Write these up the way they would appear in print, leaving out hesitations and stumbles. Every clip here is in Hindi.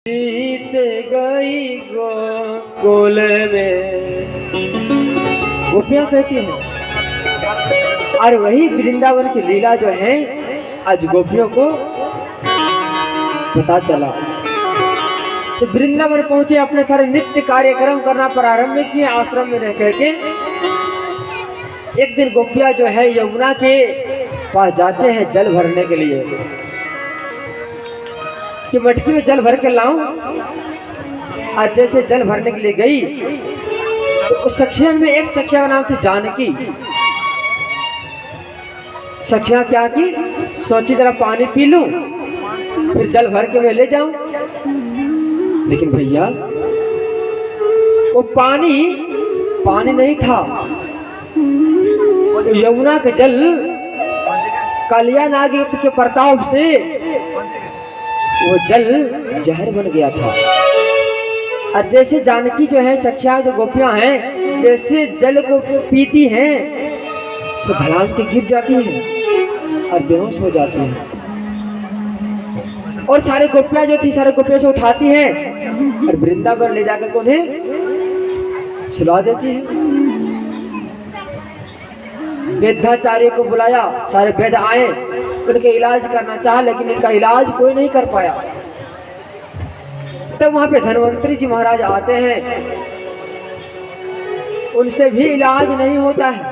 बीत गई गोकुल में, गोपियां कहती हैं। और वही वृंदावन की लीला जो है आज गोपियों को पता चला। तो वृंदावन पहुंचे, अपने सारे नित्य कार्यक्रम करना प्रारंभ किए आश्रम में रह करके। एक दिन गोपियां जो है यमुना के पास जाते हैं जल भरने के लिए कि मटकी में जल भर के लाऊं। और जैसे जल भरने के लिए गई तो उस सखिया में एक सखिया का नाम थी जानकी। सखिया क्या की, सोची जरा पानी पी लूं फिर जल भर के मैं ले जाऊं। लेकिन भैया वो पानी नहीं था। यमुना का जल कालिया नाग के प्रताप से वो जल जहर बन गया था। और जैसे जानकी जो है सखिया जो गोपियां हैं जैसे जल को पीती हैं तो धड़ाम के गिर जाती हैं और बेहोश हो जाती हैं। और सारे गोपियां जो थी सारे गोपियों से उठाती हैं और वृंदावन ले जाकर उन्हें सुला देती हैं। वेदाचार्य को बुलाया, सारे वेद आए, उनके इलाज करना चाहा लेकिन इनका इलाज कोई नहीं कर पाया। तब वहां पे धन्वंतरी जी महाराज आते हैं, उनसे भी इलाज नहीं होता है।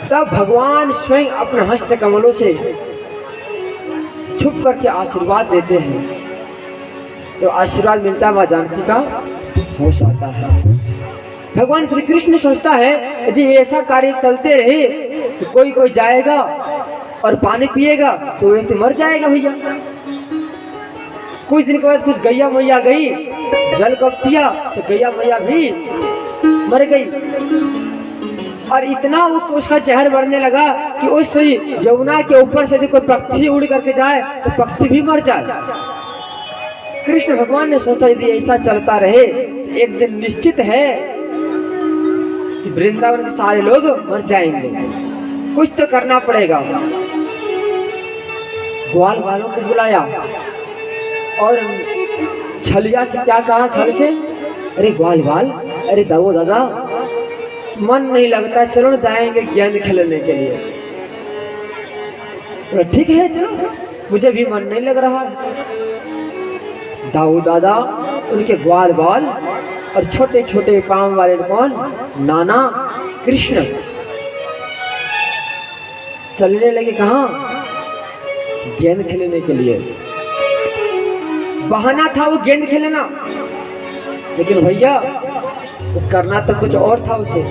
तब भगवान स्वयं अपने हस्त कमलों से छुप करके आशीर्वाद देते हैं। तो आशीर्वाद मिलता मां जानकी का होश आता है। भगवान श्री कृष्ण सोचता है यदि ऐसा कार्य चलते रहे तो कोई जाएगा और पानी पिएगा तो व्यक्ति मर जाएगा भैया। कुछ दिन के बाद कुछ गैया मैया गई, जल को पिया तो गैया मैया भी मर गई। और इतना उसका जहर बढ़ने लगा कि उस यमुना के ऊपर से यदि कोई पक्षी उड़ करके जाए तो पक्षी भी मर जाए। कृष्ण भगवान ने सोचा यदि ऐसा चलता रहे तो एक दिन निश्चित है कि वृंदावन के सारे लोग मर जाएंगे, कुछ तो करना पड़ेगा। ग्वाल वालों को बुलाया और छलिया से क्या कहा, छल से, अरे ग्वाल वाल, अरे दाऊ दादा मन नहीं लगता, चलो जाएंगे गेंद खेलने के लिए। तो ठीक है चलो, मुझे भी मन नहीं लग रहा। दाऊ दादा, उनके ग्वाल बाल और छोटे छोटे पांव वाले कौन, नाना कृष्ण चलने लगे। कहाँ? गेंद खेलने के लिए। बहाना था वो गेंद खेलना, लेकिन भैया वो करना तो कुछ और था। उसे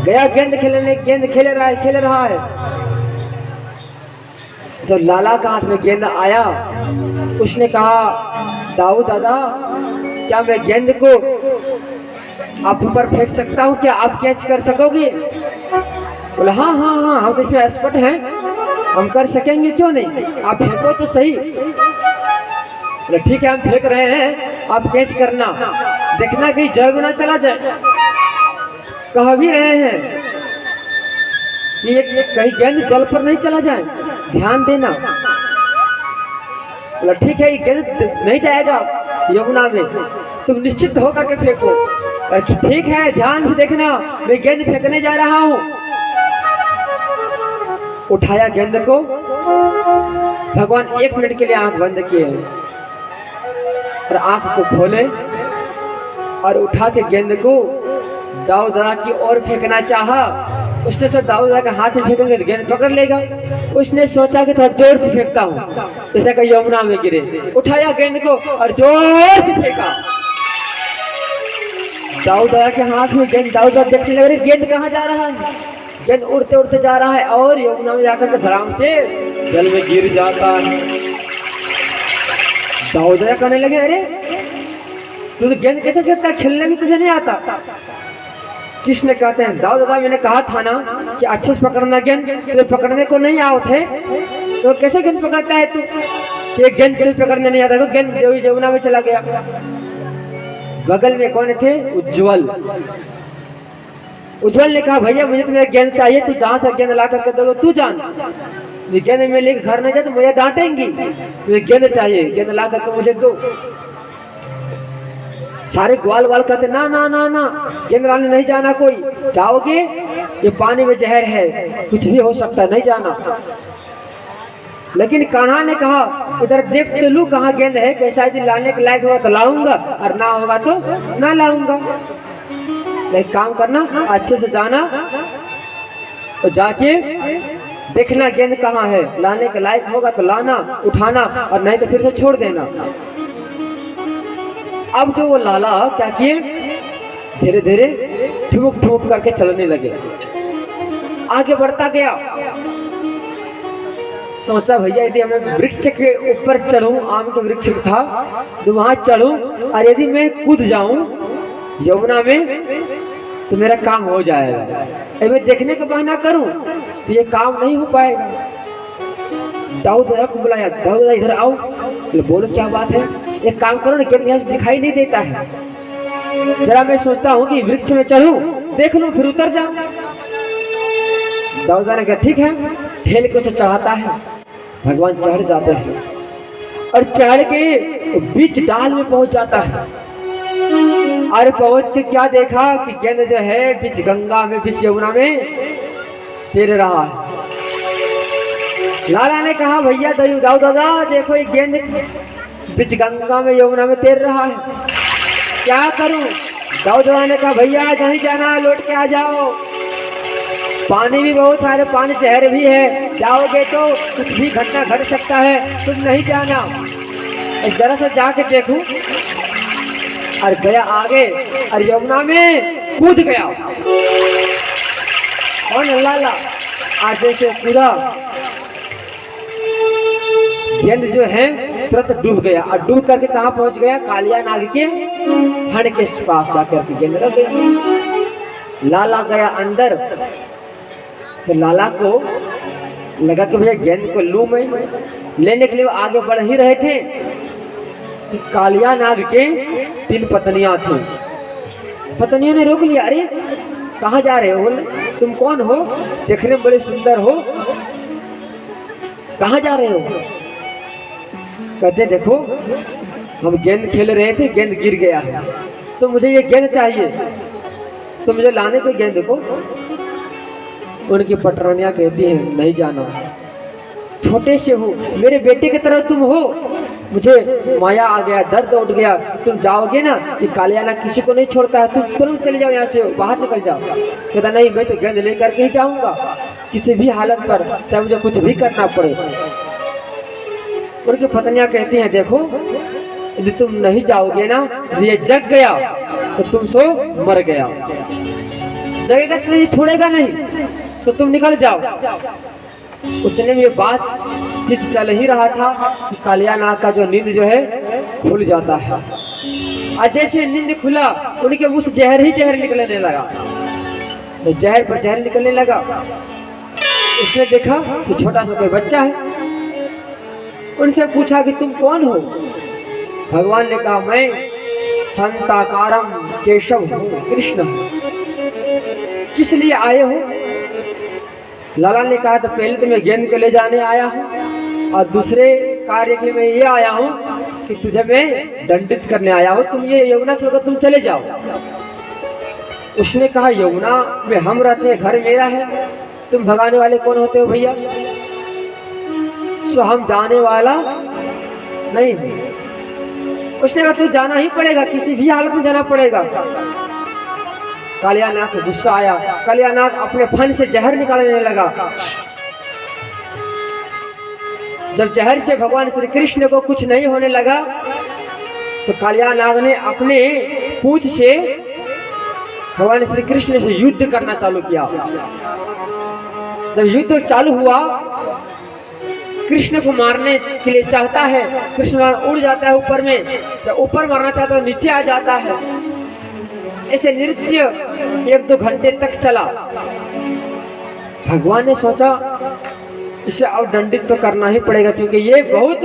गया गेंद खेलने, गेंद खेल रहा है। जब लाला का हाथ में गेंद आया उसने कहा, दाऊ दादा क्या मैं गेंद को आप ऊपर फेंक सकता हूँ, क्या आप कैच कर सकोगे? बोला हाँ हाँ हाँ, हम इसमें एक्सपर्ट हैं, हम कर सकेंगे, क्यों नहीं, आप फेंको तो सही। बोला ठीक है हम फेंक रहे हैं, आप कैच करना, देखना कहीं जल ना चला जाए। कह भी रहे हैं कि कहीं गेंद जल पर नहीं चला जाए, ध्यान देना। बोला ठीक है ये गेंद नहीं जाएगा यमुना में, तुम निश्चित होकर के फेंको। ठीक है ध्यान से देखना, मैं गेंद फेंकने जा रहा हूं। उठाया गेंद को, भगवान 1 मिनट के लिए आंख बंद किए और आंख को खोले और उठा के गेंद को दाऊ दादा की ओर फेंकना चाहा। उसने सब दाऊ दादा के हाथ में फेंकेंगे तो गेंद पकड़ लेगा। उसने सोचा कि थोड़ा जोर से फेंकता हूँ, जैसे कि यमुना में गिरे। उठाया गेंद को और जोर से फेंका। दाऊ दादा के हाथ में गेंद, दाऊ दादा देखने लगे गेंद कहाँ जा रहा है। गेंद उड़ते उड़ते जा रहा है और यमुना में जाकर के धड़ाम से जल में गिर जाता है। दाऊ दादा कहने लगे अरे तू तो गेंद कैसे फेंकता है, खेलने भी तुझे नहीं आता। कृष्ण कहते हैं दाऊ दादा मैंने कहा था ना कि अच्छे से पकड़ना गेंद, तुझे पकड़ने को नहीं आओ थे तो कैसे गेंद पकड़ता है तू, कि गेंद तुझे पकड़ने नहीं आता। गेंद यमुना में चला गया। बगल में कौन थे? उज्जवल। उज्जवल ने कहा भैया मुझे तुम्हें गेंद चाहिए, तू जहां से गेंद ला करके दो तू जान। ये गेंद में लेकर घर नहीं जाए तो मुझे डांटेंगी। मुझे गेंद चाहिए, गेंद ला करके मुझे दो। सारे ग्वाल वाल कहते ना ना ना ना, गेंद लाने नहीं जाना, कोई जाओगे ये पानी में जहर है, कुछ भी हो सकता है, नहीं जाना। लेकिन कान्हा ने कहा इधर देख तो लू कहाँ गेंद है, कैसा यदि लाने के लायक होगा तो लाऊंगा और ना होगा तो ना लाऊंगा। लेकिन काम करना, अच्छे से जाना तो जाके देखना गेंद कहाँ है, लाने के लायक होगा तो लाना, उठाना, और नहीं तो फिर से छोड़ देना। अब जो वो लाला क्या किए, धीरे धीरे ठुमुक ठुमुक करके चलने लगे, आगे बढ़ता गया। सोचा भैया यदि हमें वृक्ष के ऊपर चढ़ूं, आम के वृक्ष था तो वहां चढ़ूं, और यदि मैं कूद जाऊं यमुना में तो मेरा काम हो जाएगा। मैं देखने का बहाना करूं तो ये काम नहीं हो पाएगा। दाऊद को बुलाया, दाऊद इधर आओ। बोलो क्या बात है? एक काम करो ना, गेंद यहाँ से दिखाई नहीं देता है, जरा मैं सोचता हूँ कि वृक्ष में चढ़ूं, देख लूं, फिर उतर जाऊं। दाऊद ने कहा ठीक है, ठेल के उसे चढ़ाता है। भगवान चढ़ जाते हैं और चढ़ के बीच डाल में पहुंच जाता है। अरे पहुंच के क्या देखा कि गेंद जो है बीच गंगा में, बीच यमुना में तैर रहा है। लाला ने कहा भैया दाऊद दादा देखो ये गेंद बीच गंगा में, यमुना में तैर रहा है, क्या करूं? दाऊद दादा ने कहा भैया नहीं जाना, लौट के आ जाओ, पानी भी बहुत है, पानी जहर भी है, जाओगे तो कुछ भी घटना घट सकता है, तुम नहीं जाना। जरा सा जाके देखूं। और गया आगे और यमुना में कूद गया। और लाला आगे से कूदा, गेंद जो है तुरंत डूब गया, और डूब करके कहाँ पहुंच गया? कालिया नाग के फण के पास जाकर के गेंद रख गया। लाला गया अंदर, तो लाला को लगा कि भैया गेंद को लूं मैं। लेने के लिए आगे बढ़ ही रहे थे कि कालिया नाग के 3 पत्नियां थी। पत्नियों ने रोक लिया, अरे कहाँ जा रहे हो, तुम कौन हो, देखने में बड़े सुंदर हो, कहाँ जा रहे हो? कहते देखो हम गेंद खेल रहे थे, गेंद गिर गया है, तो मुझे ये गेंद चाहिए, तो मुझे लाने दो गेंद को। उनकी पटरानियां कहती हैं नहीं जाना, छोटे से हो, मेरे बेटे की तरह तुम हो, मुझे माया आ गया, दर्द उठ गया, तुम जाओगे ना कि कालिया नाग किसी को नहीं छोड़ता है, तुम तुरंत चले जाओ यहाँ से, बाहर निकल जाओ। कहता नहीं, मैं तो गेंद लेकर के ही जाऊंगा किसी भी हालत पर, चाहे मुझे कुछ भी करना पड़े। उनकी पत्नियां कहती हैं देखो यदि तुम नहीं जाओगे ना, ये जग गया तो तुम सो मर गया, जगेगा तो नहीं, छोड़ेगा नहीं, तो तुम निकल जाओ। उतने में ये बात चित चल ही रहा था कि कालिया नाग का जो नींद जो है खुल जाता है, और जैसे नींद खुला उनके मुंह से जहर ही जहर निकलने लगा, तो जहर पर जहर निकलने लगा। उसने देखा कि छोटा सा कोई बच्चा है, उनसे पूछा कि तुम कौन हो? भगवान ने कहा मैं संताकारम केशव हूँ, कृष्ण हूँ। किस लिए आए हो? लाला ने कहा तो पहले तो मैं गेंद को ले जाने आया हूँ, और दूसरे कार्य के लिए मैं ये आया हूँ कि तुझे मैं दंडित करने आया हूँ, तुम ये यमुना छोड़कर तुम चले जाओ। उसने कहा यमुना में हम रहते हैं, घर मेरा है, तुम भगाने वाले कौन होते हो भैया? सो हम जाने वाला नहीं। उसने कहा तू जाना ही पड़ेगा, किसी भी हालत में जाना पड़ेगा। कालिया नाग को गुस्सा आया, कालिया नाग अपने फन से जहर निकालने लगा। जब जहर से भगवान श्री कृष्ण को कुछ नहीं होने लगा तो कालिया नाग ने अपने पूंछ से भगवान श्री कृष्ण से युद्ध करना चालू किया। जब युद्ध चालू हुआ, कृष्ण को मारने के लिए चाहता है, कृष्ण उड़ जाता है ऊपर में, जब ऊपर मारना चाहता है नीचे आ जाता है। ऐसे नृत्य 1-2 घंटे तक चला। भगवान ने सोचा इसे अब दंडित तो करना ही पड़ेगा, क्योंकि ये बहुत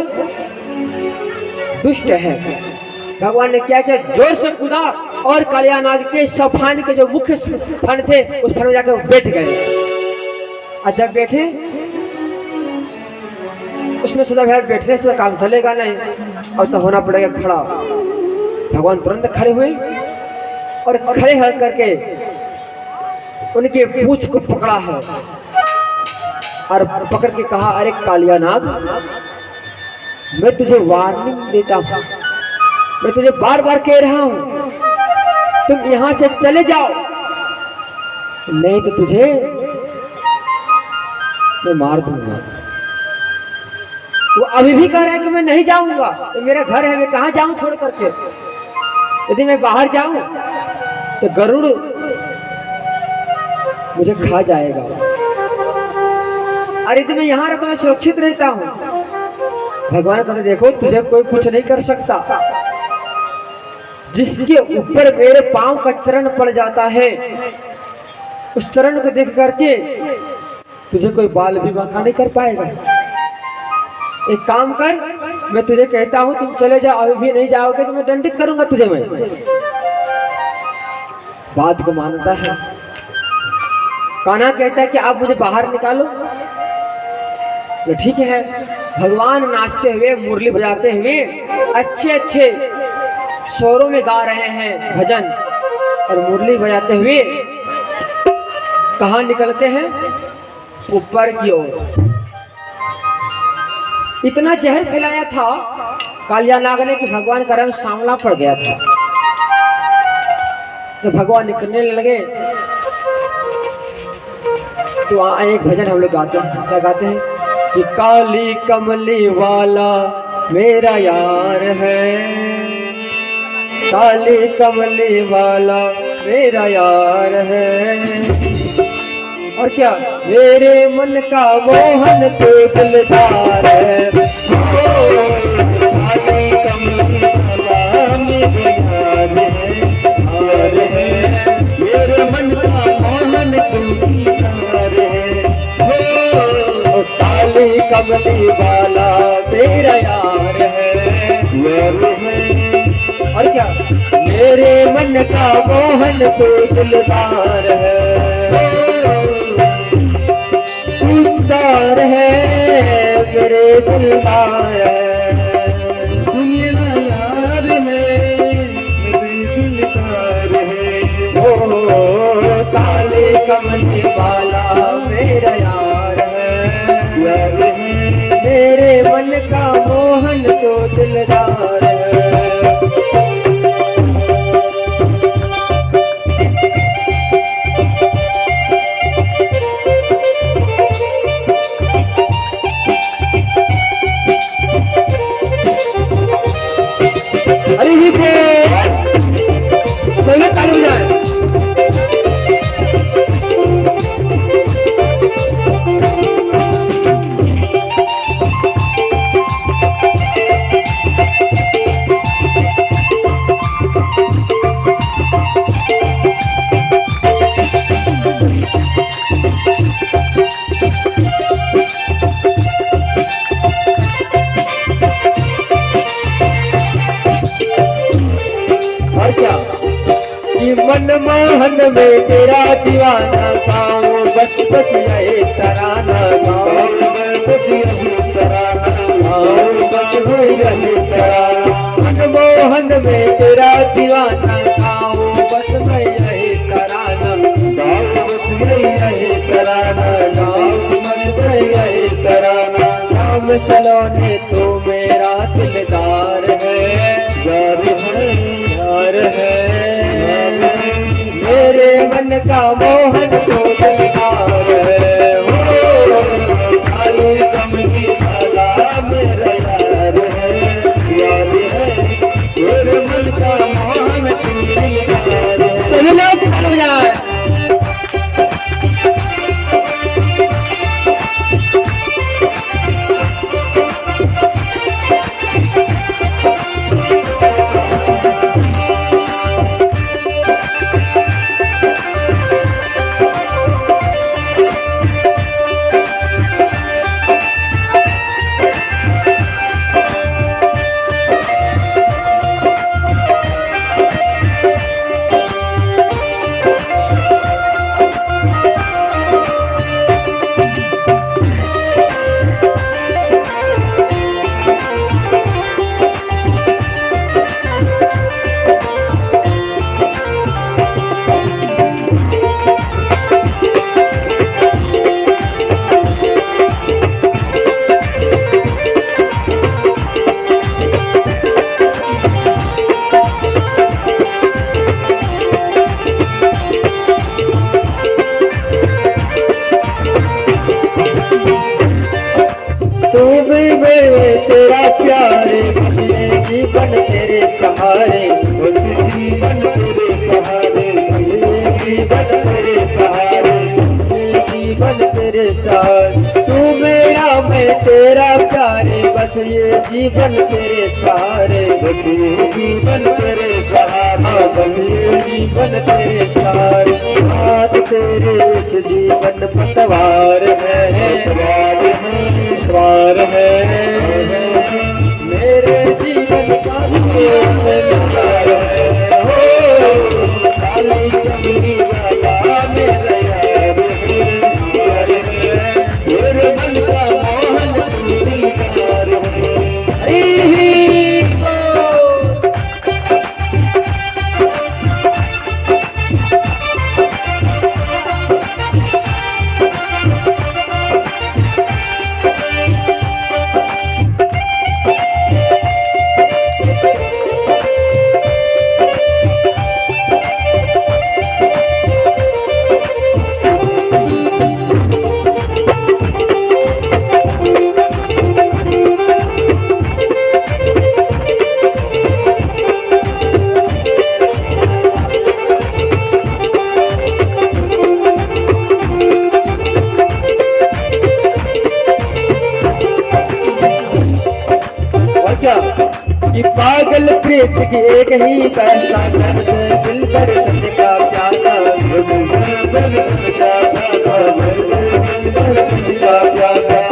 दुष्ट है। भगवान ने क्या किया, जोर से कूदा और कालिया नाग के सफान के जो मुख्य फन थे उस फन में जाकर बैठ गए। और जब बैठे उसने सोचा यार बैठने से काम चलेगा नहीं, अब तो होना पड़ेगा खड़ा। भगवान तुरंत खड़े हुए और खड़े हो करके उनके पूंछ को पकड़ा है और पकड़ के कहा, अरे कालिया नाग, मैं तुझे वार्निंग देता हूं, मैं तुझे बार बार कह रहा हूं, तुम यहां से चले जाओ, नहीं तो तुझे मैं मार दूंगा। वो अभी भी कह रहा है कि मैं नहीं जाऊंगा, तो मेरा घर है, मैं कहां जाऊं छोड़ करके। यदि मैं बाहर जाऊं तो गरुड़ मुझे खा जाएगा, और यदि मैं यहाँ रहता मैं सुरक्षित रहता हूँ। भगवान कहते देखो तुझे कोई कुछ नहीं कर सकता, जिसके ऊपर मेरे पांव का चरण पड़ जाता है उस चरण को देख करके तुझे कोई बाल भी बांका नहीं कर पाएगा। एक काम कर, मैं तुझे कहता हूँ तुम चले जाओ, अभी भी नहीं जाओगे तो मैं दंडित करूंगा तुझे। मैं बात को मानता है। कान्हा कहता है कि आप मुझे बाहर निकालो, तो ठीक है। भगवान नाचते हुए मुरली बजाते हुए अच्छे अच्छे स्वरों में गा रहे हैं भजन, और मुरली बजाते हुए कहाँ निकलते हैं? ऊपर की ओर। इतना जहर फैलाया था कालिया नाग ने कि भगवान का रंग सांवला पड़ गया था। तो भगवान निकलने लगे तो वहाँ एक भजन हम लोग गाते हैं, क्या गाते हैं कि काली कमली वाला मेरा यार है, काली कमली वाला मेरा यार है, और क्या मेरे मन का मोहन तो दिलदार है, काली कमली वाला मेरा यार है, मेरे मन का मोहन तो दिलदार है, काली कमली वाला तेरा यार है, और क्या मेरे मन का मोहन तो दिलदार है, सुंदर है मेरे दिलदार है, मेरा यार है मेरे दिलदार है, ओ काली कमली वाला मेरा यार है, मेरे मन का मोहन तो दिलदार है। अरे जी चालू जाए। और क्या कि मनमोहन में तेरा दीवाना गाँव, बस बस यही तराना गाँव, बस यही तराना गाँव, बस यही तराना, मनमोहन में तेरा दीवाना गाँव, बस मैं यही तराना गाँव, बस यही तराना गाँव, बस यही तराना, शाम सलोने तो मेरा दिलदार है, यार है मेरे मन का मोहन तो दिलदार है, काली कमली वाला मेरा यार है, मेरे मन का मोहन तो दिलदार है। सभी लोग चल जाए। जीवन तेरे सहारे, बस जीवन तेरे सहारे, बस ये जीवन तेरे सहारे, ये जीवन तेरे सहारे। तू मेरा मैं तेरा प्यारे, बस ये जीवन तेरे सहारे, बस ये जीवन तेरे सहारे, बस ये जीवन तेरे सहारे। हाथ तेरे इस जीवन पतवार है, द्वार है, मेरे जीवन का द्वार है। हो काली चमड़ी वाला मेरा यार है, मेरे मन का मोहन तू दिलदार है। हरी हो। क्या कि पागल प्रीत की एक ही पहचान है, दिल पर सत्य का प्यासा,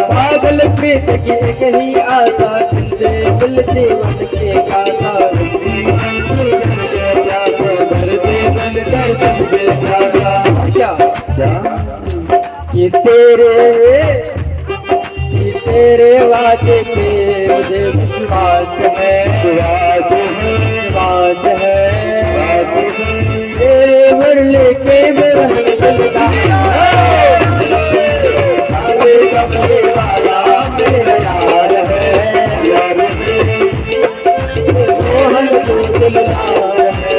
पागल प्रीत की एक ही आशा, दिल जीवन के कासा, क्या ये तेरे वादे पे मुझे विश्वास है, विश्वास है, तेरे मुरली के मैं कमरे वाला मेरा यार है, मोहन तू दिलदार है,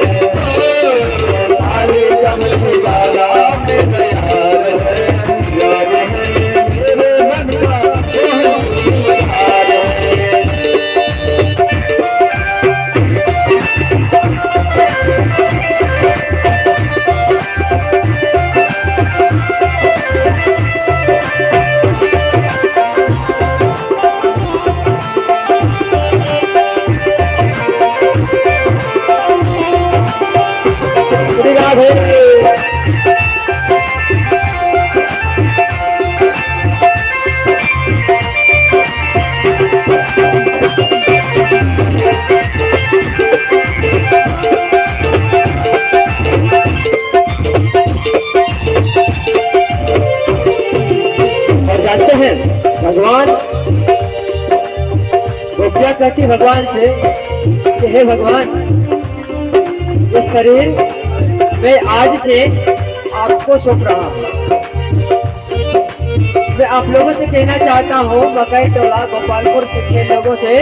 काले कमरे वाला मेरा यार है, मेरे मन का भगवान गोपिया कहती भगवान से कि हे भगवान, ये शरीर मैं आज से आपको सौंप रहा हूँ। मैं आप लोगों से कहना चाहता हूँ, मकई टोला गोपालपुर के लोगों से,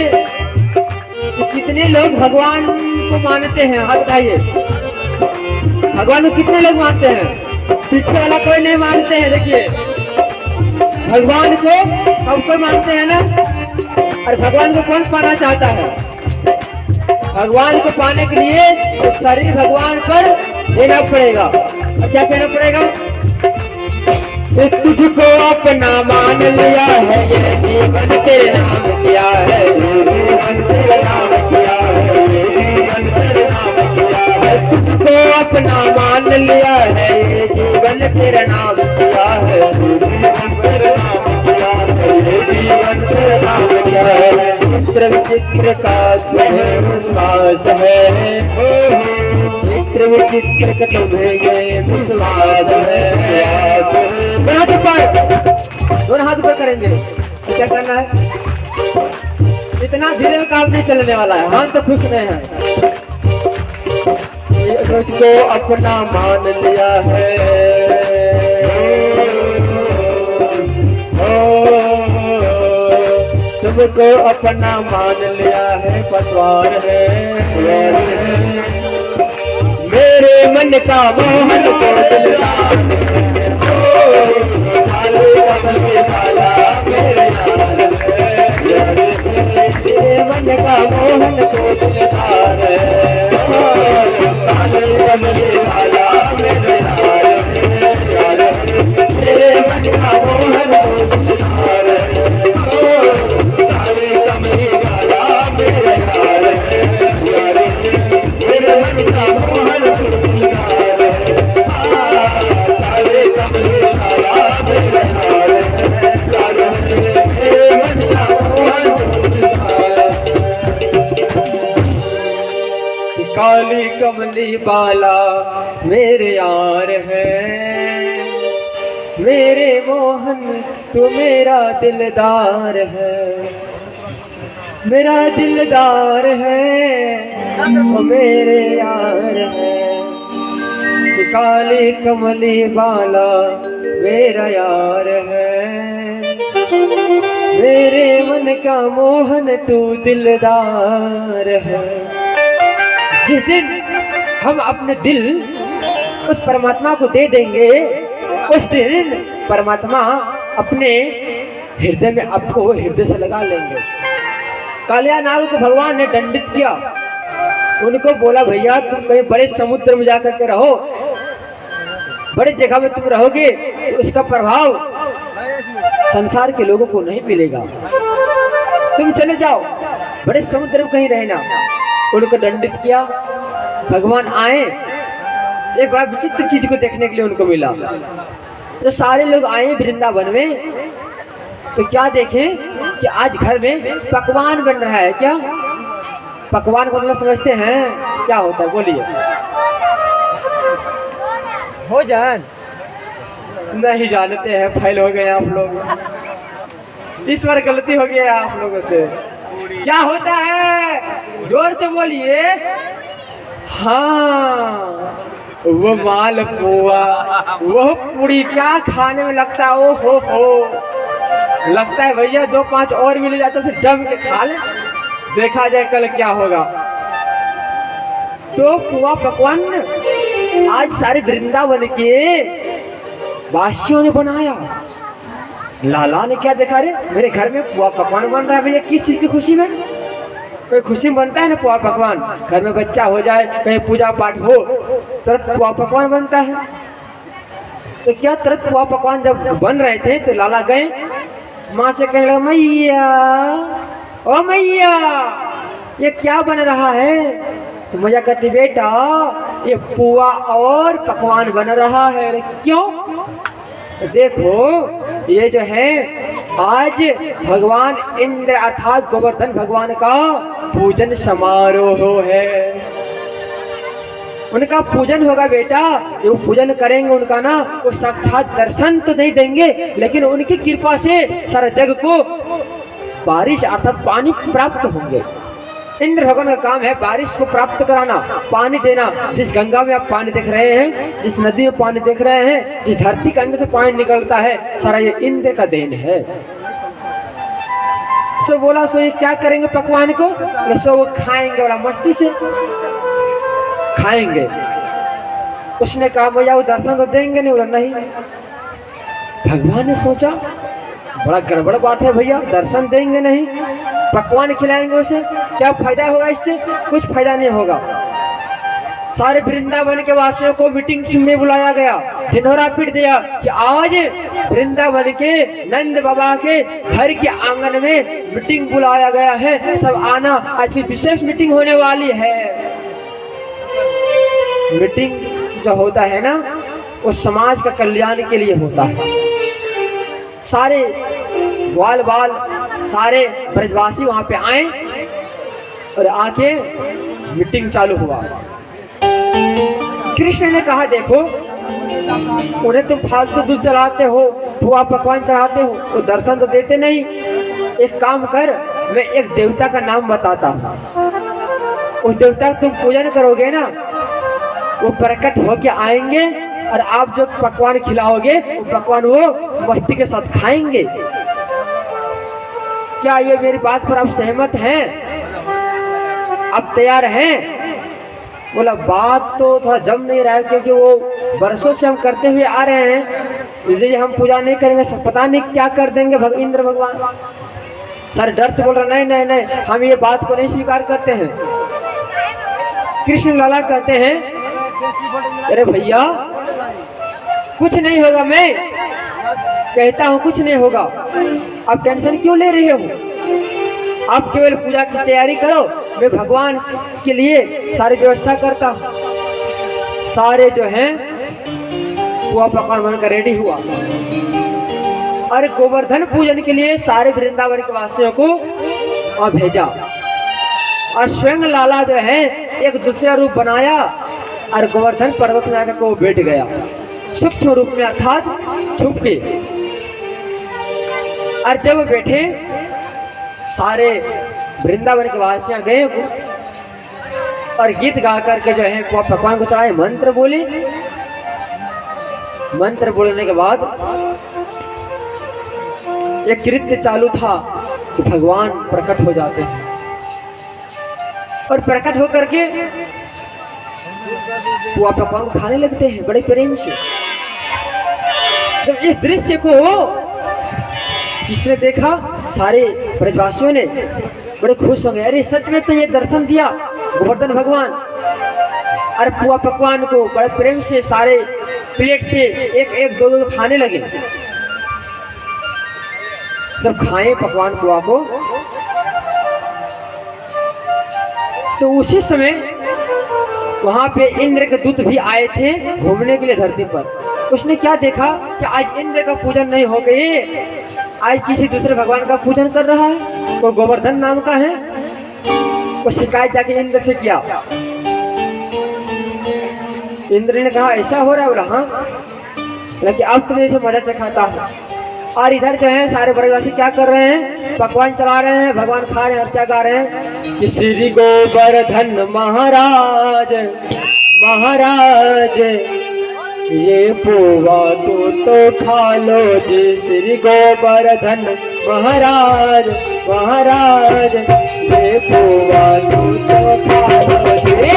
कि कितने लोग भगवान को मानते हैं, हाथ उठाइए। भगवान को कितने लोग मानते हैं? पीछे वाला कोई नहीं मानते हैं। देखिए, भगवान को सब कोई मानते हैं ना। और भगवान को कौन पाना चाहता है? भगवान को पाने के लिए तो शरीर भगवान पर देना पड़ेगा। और क्या कहना पड़ेगा? तुझको अपना मान लिया है, ये जीवन तेरे नाम किया है, जीवन तेरे नाम किया है, जीवन तेरे नाम किया है। तुझको अपना मान लिया है, ये जीवन तेरा नाम किया है, जीवन तेरे नाम किया है, ये जीवन तेरे नाम किया है। चित्र विचित्र का तुम्हें विश्वास है, चित्र विचित्र का तुम्हें ये विश्वास है। दोनों हाथ ऊपर करेंगे। क्या करना है? इतना धीरे में काम नहीं चलने वाला है। हम तो खुश में हैं। तुझको अपना मान लिया है, तुमको अपना मान लिया है, पतवार है मेरे मन का मोहन को दिलदार मन मन का मोहन तो दिलदार है। काले कमली वाला मेरे यार है, मेरे मन का मोहन तो दिलदार है। काले कमली वाला मेरे यार है, मेरे मन का मोहन तो दिलदार है। काले कमली वाला मेरे यार है, मेरे मन का मोहन तो दिलदार है। काली कमली बाला मेरे यार है, मेरे मोहन तू मेरा दिलदार है, मेरा दिलदार है वो मेरे यार है। काली कमली बाला मेरा यार है, मेरे मन का मोहन तू दिलदार है। जिस दिन हम अपने दिल उस परमात्मा को दे देंगे, उस दिन परमात्मा अपने हृदय में आपको हृदय से लगा लेंगे। कालिया नाग को भगवान ने दंडित किया, उनको बोला भैया तुम कहीं बड़े समुद्र में जाकर के रहो, बड़े जगह में तुम रहोगे तो उसका प्रभाव संसार के लोगों को नहीं मिलेगा, तुम चले जाओ बड़े समुद्र में कहीं रहना। उनको दंडित किया। भगवान आए, एक बड़ा विचित्र चीज को देखने के लिए उनको मिला। तो सारे लोग आए वृंदावन में, तो क्या देखें कि आज घर में पकवान बन रहा है। क्या पकवान को मतलब समझते हैं क्या होता है? बोलिए। भोजन नहीं जानते हैं, फेल हो गए आप लोग, इस बार गलती हो गई आप लोगों से। क्या होता है? जोर से बोलिए। हाँ, वो मालपुआ, वो पूरी क्या खाने में लगता है। ओ हो, लगता है भैया 2-5 और मिल जाए तो फिर जम के खा ले, देखा जाए कल क्या होगा। तो पुआ पकवान आज सारे वृंदावन के वासियों ने बनाया। लाला ने क्या देखा, रे मेरे घर में पुआ पकवान बन रहा है भैया, किस चीज की खुशी में? कोई खुशी में बनता है ना पुआ पकवान, घर में बच्चा हो जाए, कहीं पूजा पाठ हो, तुरंत पुआ पकवान बनता है। तो क्या तुरंत पुआ पकवान जब बन रहे थे तो लाला गए, माँ से कहने लगा मैया, ओ मैया ये क्या बन रहा है? तो मैया कहती बेटा ये पुआ और पकवान बन रहा है। क्यों? देखो ये जो है आज भगवान इंद्र अर्थात गोवर्धन भगवान का पूजन समारोह है, उनका पूजन होगा बेटा। जो पूजन करेंगे उनका ना, वो साक्षात दर्शन तो नहीं देंगे, लेकिन उनकी कृपा से सारे जग को बारिश अर्थात पानी प्राप्त होंगे। इंद्र भगवान का काम है बारिश को प्राप्त कराना, पानी देना। जिस गंगा में आप पानी देख रहे हैं, जिस नदी में पानी देख रहे हैं, जिस धरती के अंदर से पानी निकलता है, सारा ये इंद्र का देन है। सो बोला सो ये क्या करेंगे पकवान को? सो वो खाएंगे, बोला मस्ती से खाएंगे। उसने कहा भैया वो दर्शन तो देंगे नहीं? बोला नहीं। भगवान ने सोचा बड़ा गड़बड़ बात है भैया, दर्शन देंगे नहीं, पकवान खिलाएंगे उसे, क्या फायदा होगा इससे? कुछ फायदा नहीं होगा। सारे वृंदावन के वासियों को मीटिंग में बुलाया गया, ढिंढोरा पीट दिया कि आज वृंदावन के नंद बाबा के घर के आंगन में मीटिंग बुलाया गया है, सब आना, आज की विशेष मीटिंग होने वाली है। मीटिंग जो होता है ना, वो समाज का कल्याण के लिए होता है। सारे ग्वाल बाल सारे ब्रजवासी वहां पे आए और आके मीटिंग चालू हुआ। कृष्ण ने कहा देखो उन्हें तुम फालतू दूध चढ़ाते हो, पुआ पकवान चढ़ाते हो, तो दर्शन तो देते नहीं। एक काम कर, मैं एक देवता का नाम बताता हूँ, उस देवता का तुम पूजन करोगे ना, वो प्रकट होके आएंगे और आप जो पकवान खिलाओगे वो पकवान वो मस्ती के साथ खाएंगे। क्या ये मेरी बात पर आप सहमत हैं? आप तैयार हैं? बोला बात तो थोड़ा जम नहीं रहा है, क्योंकि वो बरसों से हम करते हुए आ रहे हैं, इसलिए हम पूजा नहीं करेंगे, सब पता नहीं क्या कर देंगे इंद्र भगवान। सारे डर से बोल रहे नहीं नहीं नहीं, हम ये बात को नहीं स्वीकार करते हैं। कृष्ण लाला कहते हैं अरे भैया कुछ नहीं होगा, मैं कहता हूँ कुछ नहीं होगा, आप टेंशन क्यों ले रहे हो? आप केवल पूजा की तैयारी करो, मैं भगवान के लिए सारी व्यवस्था करता हूँ। सारे जो हैं वो पकवान बनकर रेडी हुआ और गोवर्धन पूजन के लिए सारे वृंदावन के वासियों को वहां भेजा। और स्वयं लाला जो है एक दूसरा रूप बनाया और गोवर्धन पर्वत में आकर वो बैठ गया सूक्ष्म रूप में, अर्थात छुप के। और जब वो बैठे सारे वृंदावन के वासियां गए और गीत गा करके जो है वो भगवान को चढ़ाए, मंत्र बोले। मंत्र बोलने के बाद एक कृत्य चालू था कि भगवान प्रकट हो जाते हैं और प्रकट होकर के वो भगवान को खाने लगते हैं बड़े प्रेम से। जब इस दृश्य को जिसने देखा सारे ब्रजवासियों ने बड़े खुश हो गए, अरे सच में तो ये दर्शन दिया गोवर्धन भगवान। और पुआ पकवान को बड़े प्रेम से सारे प्लेट से एक एक दो दो खाने लगे। जब खाए पकवान पुआ को तो उसी समय वहां पे इंद्र के दूत भी आए थे घूमने के लिए धरती पर। उसने क्या देखा कि आज इंद्र का पूजन नहीं हो गए, आज किसी दूसरे भगवान का पूजन कर रहा है, वो गोवर्धन नाम का है। वो शिकायत जाके इंद्र से किया। इंद्र ने कहा ऐसा हो रहा है? बोला हाँ, लेकिन अब तुम्हें इसे मजा चखाता हूँ। और इधर जो है सारे ब्रजवासी क्या कर रहे हैं, पकवान चला रहे हैं, भगवान खा रहे हैं और क्या गा रहे हैं कि श्री गोवर्धन महाराज महाराज ये पोवा तो खा लो जी, श्री गोवर्धन महाराज महाराज ये पोवा तो खा लो जी,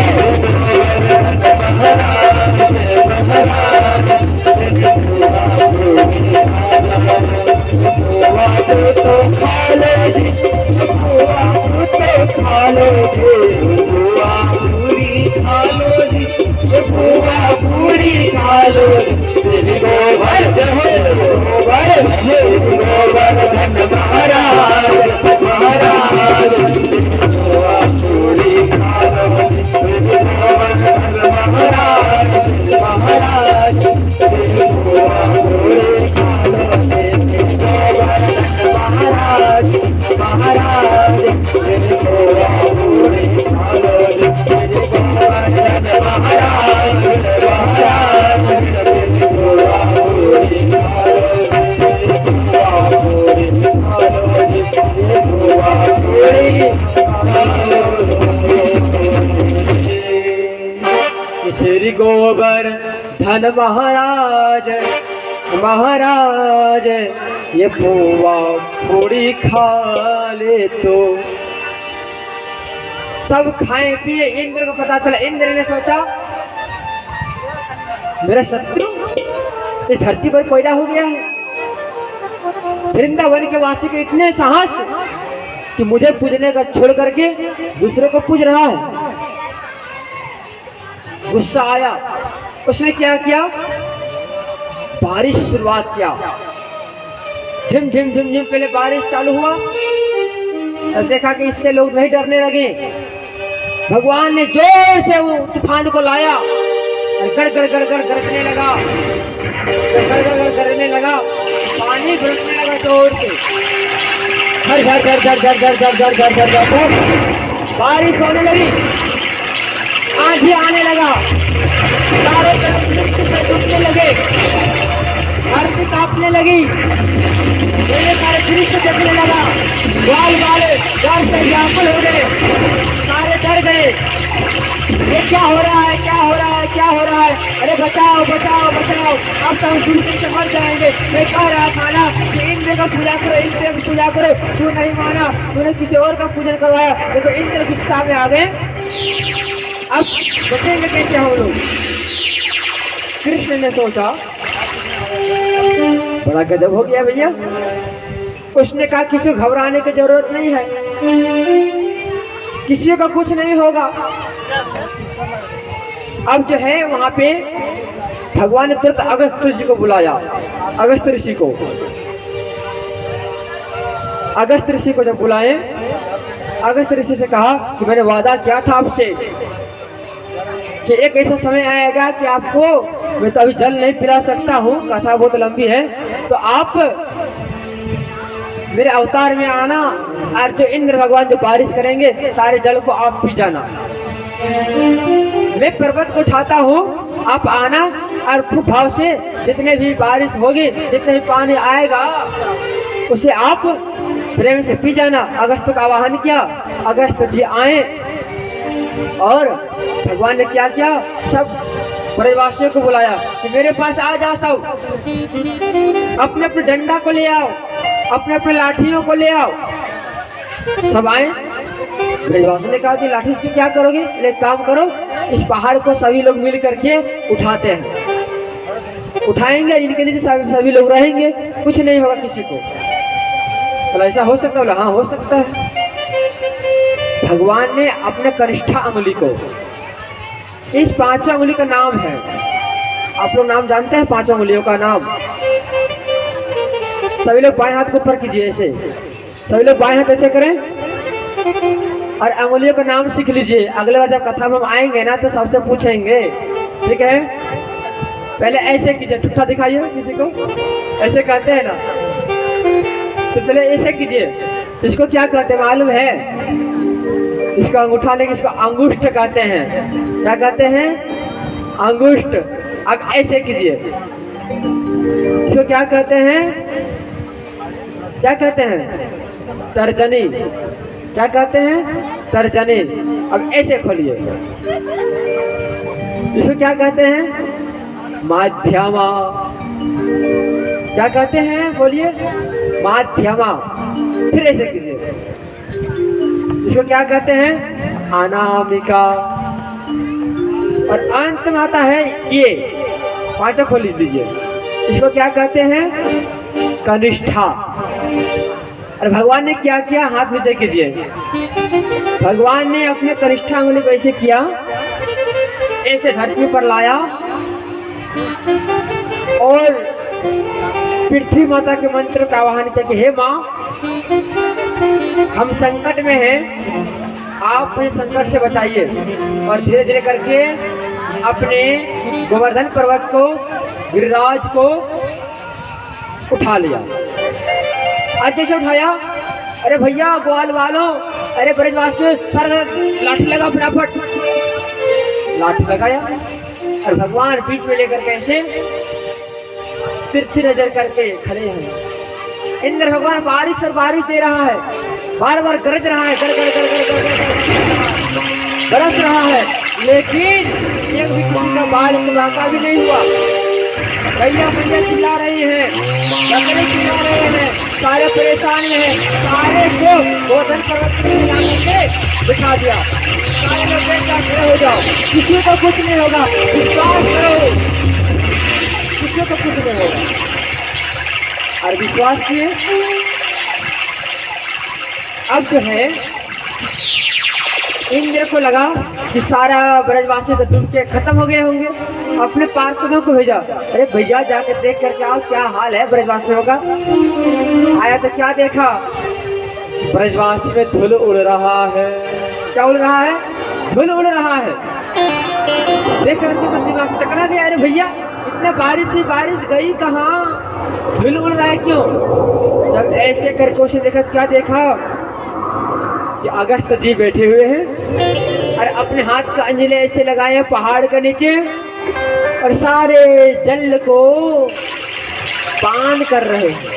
श्री गोवर्धन महाराज महाराज ये पोवा थोड़ी खा ले तो। सब खाए पिए, इंद्र को पता चला। इंद्र ने सोचा मेरा शत्रु इस धरती पर पैदा हो गया है, वृंदावन के वासी के इतने साहस कि मुझे पूजने का छोड़ करके दूसरे को पूज रहा है। गुस्सा आया, उसने क्या किया, बारिश शुरुआत किया। झिम झिम झिम झिम पहले बारिश चालू हुआ और देखा कि इससे लोग नहीं डरने लगे। भगवान ने जोर से वो तूफान को लाया और गड़ गड़ गड़ गड़ गरजने लगा, गड़ गड़ गड़ गरजने लगा, पानी बरसने लगा जोर से, झर झर झर झर झर झर झर झर झर झर झर बारिश होने लगी, आंधी आने लगा, चारों तरफ वृक्ष टूटने लगे, धरती कांपने लगी, मेरे सारे दृश्य देखने लगा, बाल वाले डर से व्याकुल हो गए, सारे डर गए। ये क्या हो रहा है, क्या हो रहा है, क्या हो रहा है? अरे बचाओ बचाओ बचाओ, अब तो हम दूसरे से मर जाएंगे। मैं कह रहा था ना कि इंद्र का पूजा करो, इंद्र की पूजा करो, तू नहीं माना, तूने किसी और का पूजन करवाया। देखो इंद्र गुस्सा में आ गए, अब बचेंगे कैसे हम लोग? कृष्ण ने सोचा बड़ा गजब हो गया भैया, उसने कहा किसी को घबराने की जरूरत नहीं है, किसी का कुछ नहीं होगा। अब जो है वहां पे भगवान ने तुरंत अगस्त ऋषि को बुलाया। अगस्त ऋषि को जब बुलाए, अगस्त ऋषि से कहा कि मैंने वादा किया था आपसे कि एक ऐसा समय आएगा कि आपको मैं तो अभी जल नहीं पिला सकता हूँ, कथा बहुत लंबी है, तो आप मेरे अवतार में आना और जो इंद्र भगवान जो बारिश करेंगे सारे जल को आप पी जाना। मैं पर्वत को उठाता हूँ, आप आना और खूब भाव से जितने भी बारिश होगी, जितने भी पानी आएगा उसे आप प्रेम से पी जाना। अगस्त का आवाहन किया, अगस्त जी आए और भगवान ने क्या किया, सब ब्रजवासियों को बुलाया कि मेरे पास आ जाओ, सब अपने अपने डंडा को ले आओ, अपने अपने लाठियों को ले आओ। सब आए। ब्रजवासी ने कहा कि लाठी से क्या करोगे? एक काम करो, इस पहाड़ को सभी लोग मिल करके उठाते हैं, उठाएंगे, इनके नीचे सभी लोग रहेंगे, कुछ नहीं होगा किसी को। तो ऐसा हो सकता है? हाँ हो सकता है। भगवान ने अपने कनिष्ठा अंगुली को, इस 5 अंगुली का नाम है, आप लोग नाम जानते हैं 5 अंगुलियों का नाम? सभी लोग बाएं हाथ को ऊपर कीजिए, ऐसे सभी लोग बाएं हाथ ऐसे करें और अंगुलियों का नाम सीख लीजिए। अगले बार जब कथा में हम आएंगे ना तो सबसे पूछेंगे, ठीक है? पहले ऐसे कीजिए, ठुट्ठा दिखाइए किसी को, ऐसे कहते हैं ना, तो पहले ऐसे कीजिए। इसको क्या कहते हैं मालूम है? इसको अंगूठा लेके इसको अंगुष्ठ कहते हैं। क्या कहते हैं? अंगुष्ठ। अब ऐसे कीजिए, इसको क्या कहते हैं? क्या कहते हैं? तर्जनी। क्या कहते हैं? तर्जनी। अब ऐसे खोलिए, इसको क्या कहते हैं? माध्यमा। क्या कहते हैं? बोलिए, माध्यमा। फिर ऐसे कीजिए, इसको क्या कहते हैं? अनामिका। और अंत में आता है ये, 5 खोल दीजिए, इसको क्या कहते हैं? कनिष्ठा। और भगवान ने क्या किया? हाथ नीचे कीजिए। भगवान ने अपने कनिष्ठा अंगुली को ऐसे किया, ऐसे धरती पर लाया और पृथ्वी माता के मंत्र का आवाहन किया कि हे माँ, हम संकट में हैं, आप मुझे संकट से बचाइए। और धीरे धीरे करके अपने गोवर्धन पर्वत को, गिरिराज को उठा लिया। आज जैसे उठाया, अरे भैया ग्वाल वालों, अरे ब्रजवासियों, सर लाठी लगा, फटाफट लाठी लगाया और भगवान बीच में लेकर के ऐसे तिरछी नजर करके खड़े हैं। इंद्र भगवान बारिश पर बारिश दे रहा है, बार बार गरज रहा है, गर गर गर गर गर गर बरस रहा है, लेकिन एक भी किसी का बाल का भी नहीं हुआ। भैया भैया चिल्ला रही हैं, बकरे चिल्ला रहे हैं, सारे परेशान हैं, सारे को गोवर्धन पर्वत के बिठा दिया। सारे लोग खड़े हो जाओ, किसी को कुछ नहीं होगा, विश्वास करो, किसी को कुछ नहीं होगा। और विश्वास किए। अब जो है इंद्र को लगा कि सारा ब्रजवासी तो डूब के खत्म हो गए होंगे, अपने पार्षदों को भेजा, अरे भैया जाके देख करके आओ क्या हाल है ब्रजवासियों का। आया तो क्या देखा? ब्रजवासी में धूल उड़ रहा है। क्या उड़ रहा है? धूल उड़ रहा है। देख कर दिमाग चकरा गया, अरे भैया इतना बारिश ही बारिश गई कहाँ, धूल उड़ रहा है क्यों? जब ऐसे करके उसे देखा, क्या देखा कि अगस्त जी बैठे हुए हैं और अपने हाथ का अंजलि ऐसे लगाए हैं पहाड़ के नीचे और सारे जल को पान कर रहे हैं।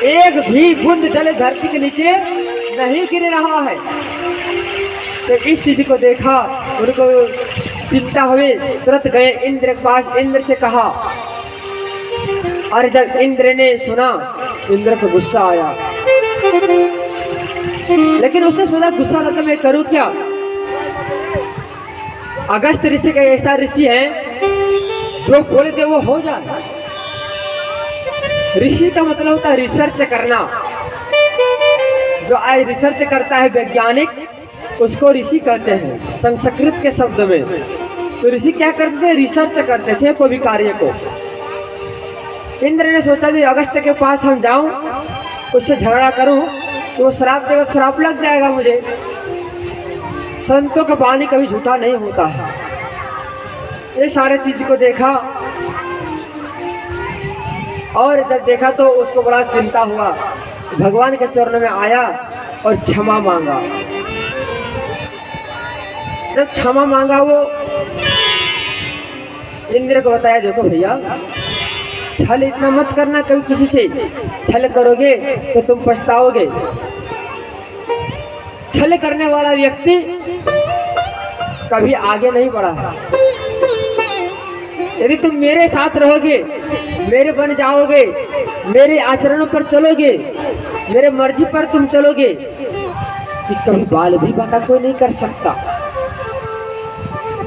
एक भी बूंद जल धरती के नीचे नहीं गिर रहा है। तो इस चीज को देखा, उनको चिंता हुई, तुरंत गए इंद्र के पास, इंद्र से कहा। और जब इंद्र ने सुना, इंद्र को गुस्सा आया, लेकिन उसने सोचा गुस्सा करके मैं करूं क्या? अगस्त ऋषि का ऐसा ऋषि है जो बोले थे वो हो जाता। ऋषि का मतलब होता है रिसर्च करना, जो आज रिसर्च करता है वैज्ञानिक, उसको ऋषि कहते हैं संस्कृत के शब्द में। तो ऋषि क्या करते थे? रिसर्च करते थे कोई भी कार्य को। इंद्र ने सोचा कि अगस्त के पास हम जाऊं, उससे झगड़ा करूं तो वो श्राप देगा, श्राप लग जाएगा मुझे। संतों का वाणी कभी झूठा नहीं होता है। ये सारे चीज को देखा और जब देखा तो उसको बड़ा चिंता हुआ। भगवान के चरणों में आया और क्षमा मांगा। जब क्षमा मांगा वो इंद्र को बताया, देखो भैया छल इतना मत करना, कभी किसी से छल करोगे तो तुम पछताओगे। छल करने वाला व्यक्ति कभी आगे नहीं बढ़ा। यदि तुम मेरे साथ रहोगे, मेरे बन जाओगे, मेरे आचरणों पर चलोगे, मेरे मर्जी पर तुम चलोगे, कि कभी बाल भी बाका कोई नहीं कर सकता।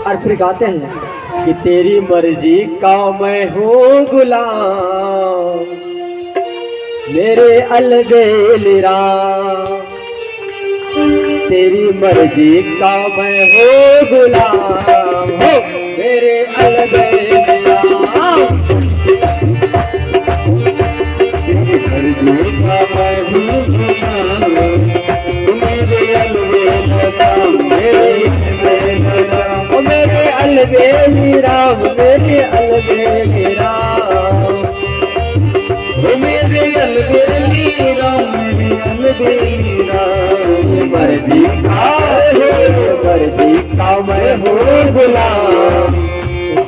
और फिर गाते हैं कि तेरी मर्जी का मैं हूँ गुलाम, मेरे अलबेलिरा। तेरी मर्जी का मैं हूँ गुलाम, हो मेरे अलबेलिरा। तेरी मर्जी का मैं हूँ गुलाम, मेरे अलबेलिरा, मेरे अलबेलिरा, मेरे अलबेलिरा, मेरे अलबेलिरा, मेरे अलबेलिरा। मर्जी का मैं हूँ गुलाम,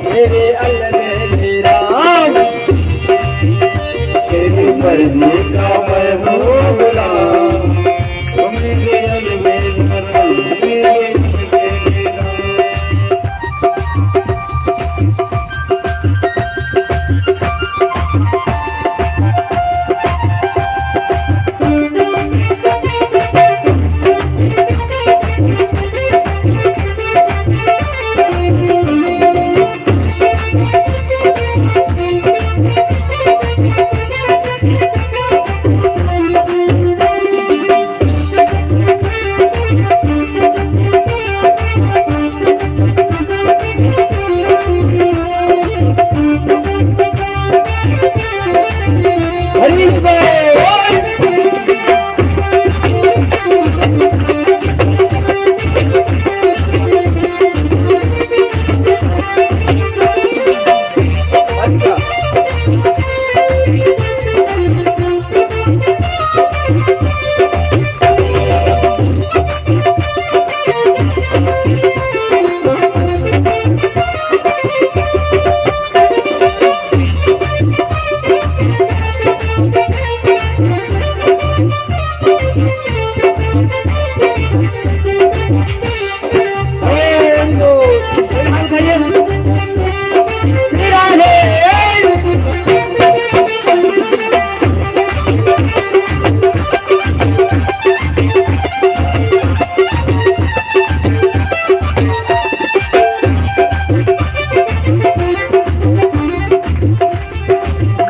मेरे अलबेलिरा। तेरी मर्जी का मैं हूँ गुलाम, मेरे अलबेलिरा, मेरे अलबेलिरा।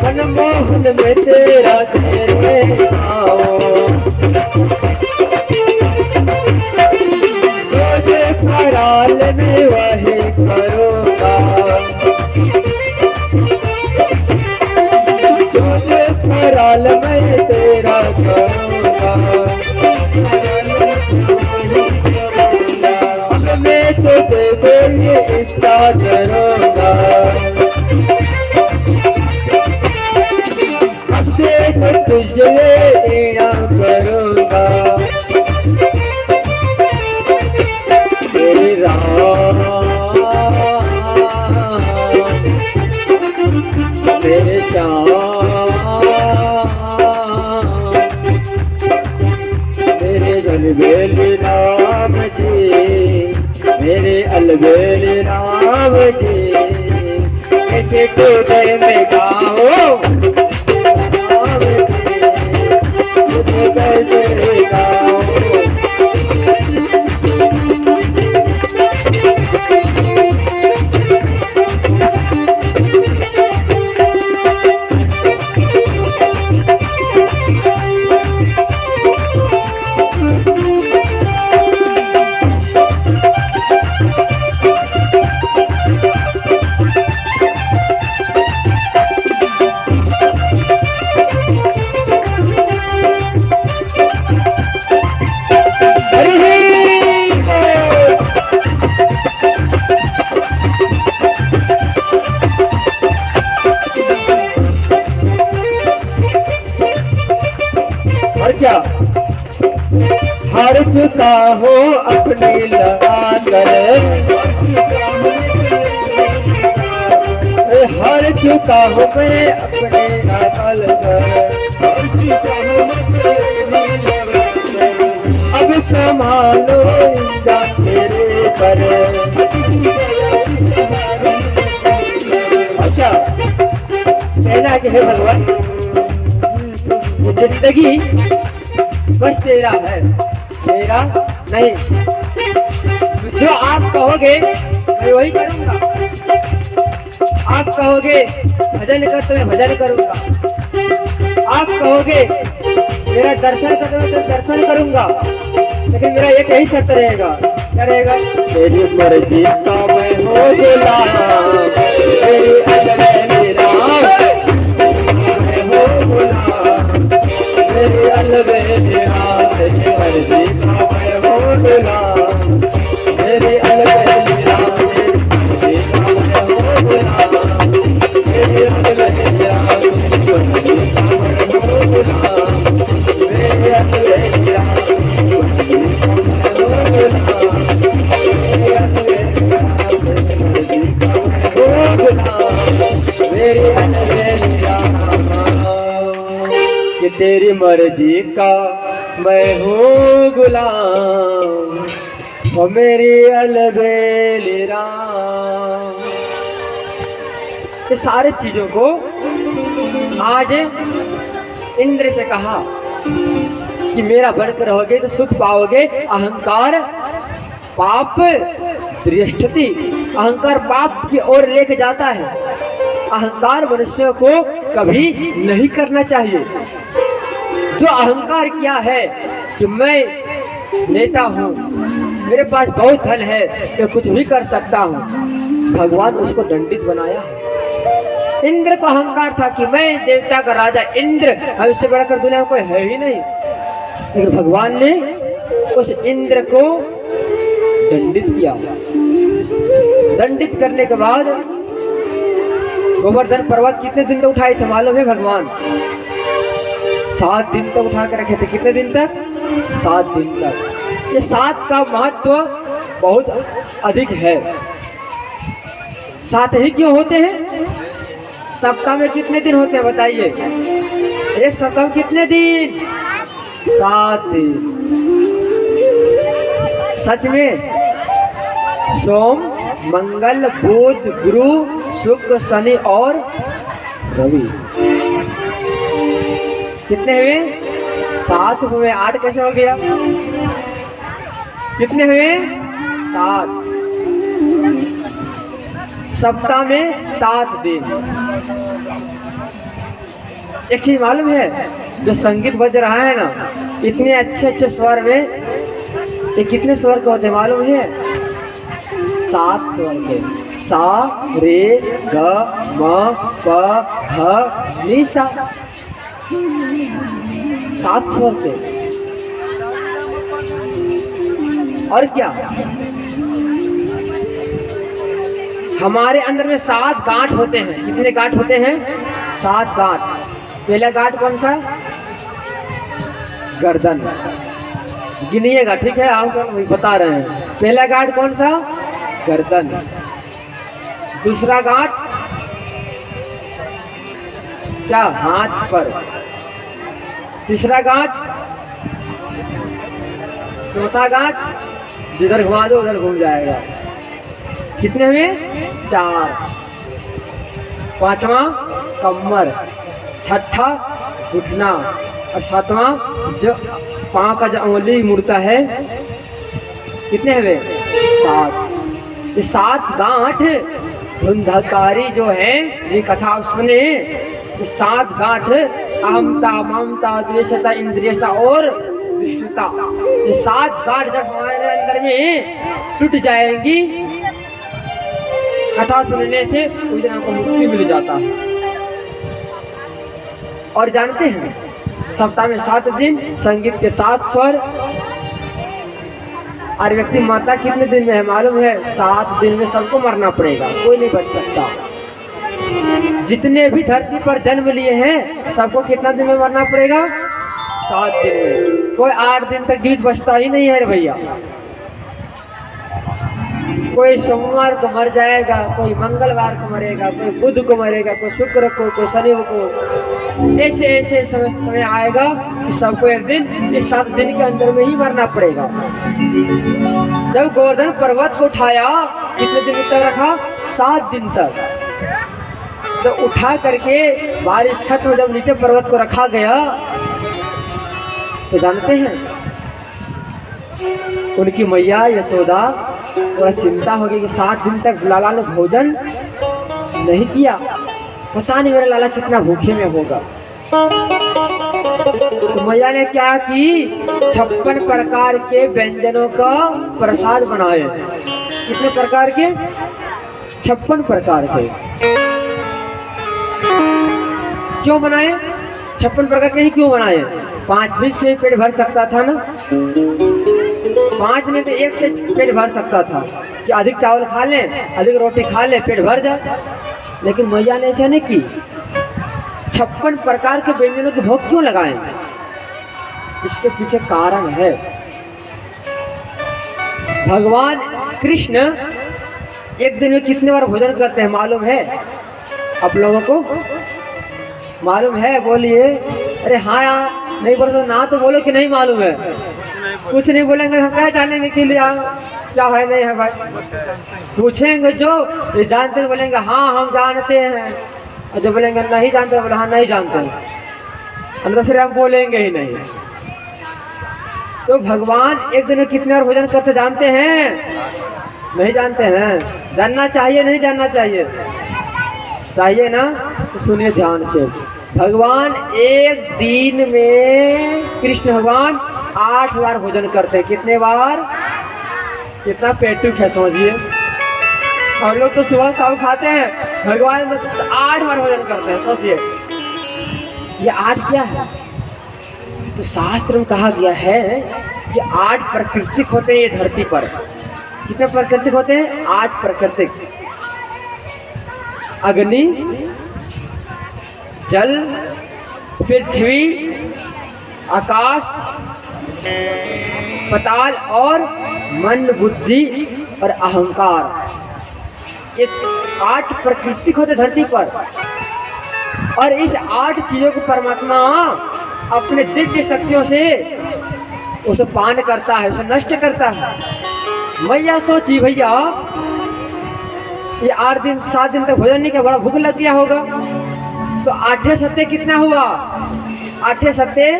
मनमोहन में तेरा तेरे आओ, रोजे फराल में वही करूँगा, रोजे फराल में तेरा करूँगा। मैं तो दे ये इसका करूँगा, तुझे इनाम करूँगा। तेरी राह तेरे श्याम, मेरे अलबेली राम जी, मेरे अलबेली राम जी। कैसे टूटे में गाओ कैसे गाओ। चुका हो अपनी लगा कर, हार चुका हूँ मैं अपने नाल कर, अब संभालो जा तेरे पर। अच्छा कहना कि हे भगवान ये जिंदगी बस तेरा है, मेरा नहीं। जो आप कहोगे मैं वही करूँगा, आप कहोगे भजन कर तो मैं भजन करूँगा, आप कहोगे मेरा दर्शन कर तो मैं दर्शन करूँगा। लेकिन मेरा एक यही शर्त रहेगा, क्या रहेगा? तेरी मर्जी का मैं हो गुलाम, तेरी अलबेली राम मैं हो गुलाम, तेरी अलबेली राम, तेरी मर्जी का मैं हो गुलाम, तेरी अलबेली राम, तेरी मर्जी का मैं हो गुलाम, तेरी अलबेली राम, तेरी मर्जी का मैं हो गुलाम, तेरी अलबेली राम, कि तेरी मर्जी का मैं हूँ गुलाम, वो मेरी अलबेली राम। ये सारे चीजों को आज इंद्र से कहा कि मेरा बनकर रहोगे तो सुख पाओगे। अहंकार पाप दृष्टि, अहंकार पाप की ओर लेके जाता है। अहंकार मनुष्य को कभी नहीं करना चाहिए। जो अहंकार किया है कि मैं नेता हूँ, मेरे पास बहुत धन है, मैं कुछ भी कर सकता हूँ, भगवान उसको दंडित बनाया है। इंद्र को अहंकार था कि मैं देवता का राजा इंद्र, हमसे बढ़कर दुनिया में कोई है ही नहीं। लेकिन भगवान ने उस इंद्र को दंडित किया। दंडित करने के बाद गोवर्धन पर्वत कितने दिन तक उठाए थे मालूम है? भगवान 7 दिन तक उठा कर रखे थे। कितने दिन तक? 7 दिन तक। ये 7 का महत्व बहुत अधिक है। 7 ही क्यों होते हैं? सप्ताह में कितने दिन होते हैं बताइए? एक सप्ताह में कितने दिन? 7 दिन। सच में सोम, मंगल, बुध, गुरु, शुक्र, शनि और रवि कितने हुए? 7 हुए। 8 कैसे हो गया? कितने हुए? 7। सप्ताह में 7 दिन। एक चीज मालूम है, जो संगीत बज रहा है ना, इतने अच्छे अच्छे स्वर में, ये कितने स्वर के होते हैं मालूम है? 7 स्वर के। सा, रे, ग, म, प, ध, नि, सा। 7 स्वर के। और क्या? हमारे अंदर में 7 गांठ होते हैं। कितने गांठ होते हैं? 7 गांठ। पहला गांठ कौन सा? गर्दन। गिनिएगा, ठीक है? आपको बता रहे हैं। पहला गांठ कौन सा? गर्दन। दूसरा गांठ क्या? हाथ पर। तीसरा गांठ, चौथा गांठ जिधर घुमा दो उधर घूम जाएगा। कितने हुए? 4। 5वां कमर, 6ठा घुटना और 7वां जो पांव का जो अंगुली मुड़ता है। कितने हुए? 7। ये 7 गांठ धुंधकारी जो है, ये कथा सुने। ये 7 गांठ अहमता, ममता, द्वेषता, इंद्रियता और दुष्टता, ये 7 गांठ जब हमारे अंदर में टूट जाएंगी, कथा सुनने से उस दिन हमको मुक्ति मिल जाता है। और जानते हैं, सप्ताह में 7 दिन, संगीत के 7 स्वर। और व्यक्ति मरता कितने दिन में है मालूम है? 7 दिन में सबको मरना पड़ेगा, कोई नहीं बच सकता। जितने भी धरती पर जन्म लिए हैं, सबको कितना दिन में मरना पड़ेगा? 7 दिन में। कोई 8 दिन तक गीत बजता ही नहीं है रे भैया। कोई सोमवार को मर जाएगा, कोई मंगलवार को मरेगा, कोई बुध को मरेगा, कोई शुक्र को, कोई शनि को। ऐसे ऐसे समय आएगा कि सबको एक दिन इस 7 दिन के अंदर में ही मरना पड़ेगा। जब गोवर्धन पर्वत को उठाया, कितने दिन तक रखा? 7 दिन तक। तो उठा करके बारिश खत्म, जब नीचे पर्वत को रखा गया तो जानते हैं उनकी मैया यशोदा थोड़ा चिंता होगी कि 7 दिन तक लाला ने भोजन नहीं किया, पता नहीं मेरा लाला कितना भूखे में होगा। तो मैया ने क्या की? 56 प्रकार के व्यंजनों का प्रसाद बनाए। कितने प्रकार के? 56 प्रकार के। क्यों बनाए? 56 प्रकार के ही क्यों बनाए? 5 भी से पेट भर सकता था ना, 5 ने तो 1 से पेट भर सकता था कि अधिक चावल खा लें, अधिक रोटी खा लें, पेट भर जाए। लेकिन मैया ने ऐसा नहीं की। 56 प्रकार के व्यंजनों के भोग क्यों लगाए? इसके पीछे कारण है। भगवान कृष्ण एक दिन में कितने बार भोजन करते हैं मालूम है आप लोगों को? मालूम है? बोलिए। अरे हाँ यार, नहीं बोलो तो ना तो बोलो कि नहीं मालूम है। कुछ नहीं बोलेंगे हम क्या जानेंगे कि लिया क्या है नहीं है भाई। पूछेंगे जो ये जानते हैं बोलेंगे हाँ हम जानते हैं, और जो बोलेंगे नहीं जानते बोले हाँ नहीं जानते हैं, तो फिर हम बोलेंगे ही नहीं। तो भगवान एक दिन में कितने बार भोजन करते जानते हैं? नहीं जानते हैं। जानना चाहिए नहीं जानना चाहिए? चाहिए ना? तो सुनिए ध्यान से। भगवान एक दिन में, कृष्ण भगवान 8 बार भोजन करते हैं। कितने बार? कितना पेटुक है समझिए। हम लोग तो सुबह शाम खाते हैं, भगवान 8 बार भोजन करते हैं। सोचिए ये 8 क्या है? तो शास्त्र में कहा गया है कि 8 प्राकृतिक होते हैं ये धरती पर। कितने प्राकृतिक होते हैं? 8 प्राकृतिक। अग्नि, जल, पृथ्वी, आकाश, पताल और मन, बुद्धि और अहंकार। ये 8 प्राकृतिक होते धरती पर। और इस 8 चीजों को परमात्मा अपने दिव्य शक्तियों से उसे पान करता है, उसे नष्ट करता है। मैया सोची भैया ये 8 दिन 7 दिन तक भोजन नहीं किया, बड़ा भूख लग गया होगा। तो 8 सत्ते कितना हुआ? 8 सत्ते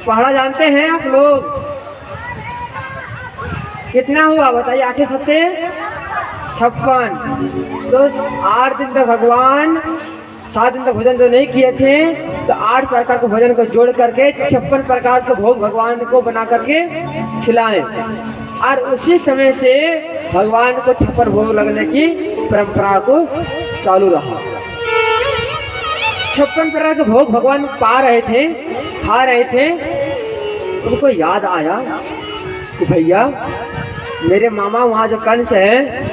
पहाड़ा जानते हैं आप लोग? कितना हुआ बताइए? 8 सत्ते 56। तो 8 दिन तक भगवान 7 दिन तक भोजन जो नहीं किए थे, तो 8 प्रकार के भोजन को जोड़ करके 56 प्रकार के भोग भगवान को बना करके खिलाएं। और उसी समय से भगवान को 56 भोग लगने की परंपरा को चालू रहा। 56 प्रकार के भोग भगवान पा रहे थे, खा रहे थे। उनको याद आया कि भैया मेरे मामा वहाँ जो कंस है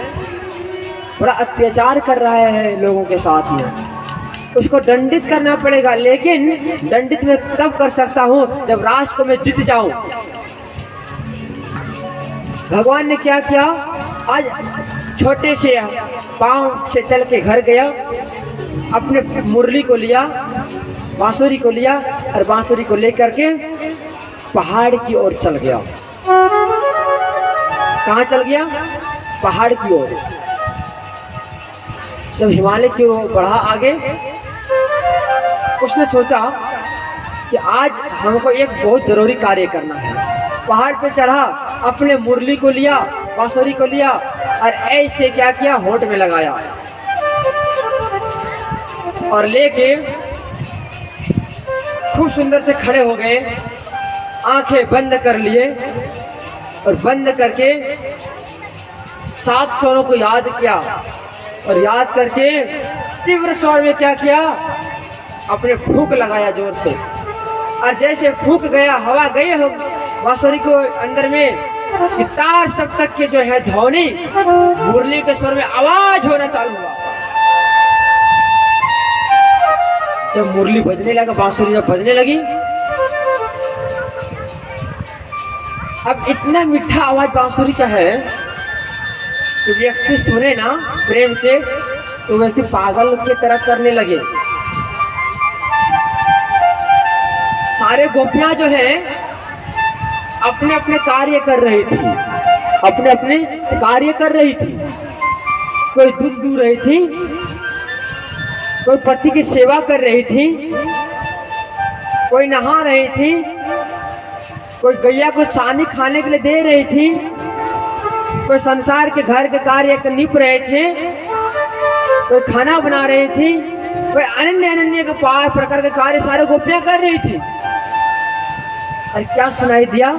बड़ा अत्याचार कर रहा है लोगों के साथ में, उसको दंडित करना पड़ेगा। लेकिन दंडित मैं तब कर सकता हूँ जब राष्ट्र को मैं जीत जाऊं। भगवान ने क्या किया? आज छोटे से पांव से चल के घर गया, अपने मुरली को लिया, बांसुरी को लिया और बांसुरी को लेकर के पहाड़ की ओर चल गया। कहाँ चल गया? पहाड़ की ओर। जब हिमालय की ओर बढ़ा आगे, उसने सोचा कि आज हमको एक बहुत जरूरी कार्य करना है। पहाड़ पे चढ़ा, अपने मुरली को लिया, बांसुरी को लिया और ऐसे क्या किया? होंठ में लगाया और लेके खूब सुंदर से खड़े हो गए, आंखें बंद कर लिए और बंद करके 7 स्वरों को याद किया और याद करके तीव्र स्वर में क्या किया? अपने फूंक लगाया जोर से। और जैसे फूंक गया, हवा गई हो बांसुरी को अंदर में, तार सब तक के जो है ध्वनि मुरली के स्वर में आवाज होना चालू हुआ। जब मुरली बजने लगा, बांसुरी जब बजने लगी, अब इतना मीठा आवाज बांसुरी का है कि व्यक्ति सुने ना प्रेम से तो व्यक्ति पागल की तरह करने लगे। सारे गोपियां जो है अपने अपने कार्य कर रही थी, अपने अपने कार्य कर रही थी। कोई दूध दूह रही थी, कोई पति की सेवा कर रही थी, कोई नहा रही थी, कोई गैया को सानी खाने के लिए दे रही थी, कोई संसार के घर के कार्य निप रहे थे, कोई खाना बना रही थी, कोई अनन्य अनन्य के पार प्रकार के कार्य सारे गोपियां कर रही थी। और क्या सुनाई दिया?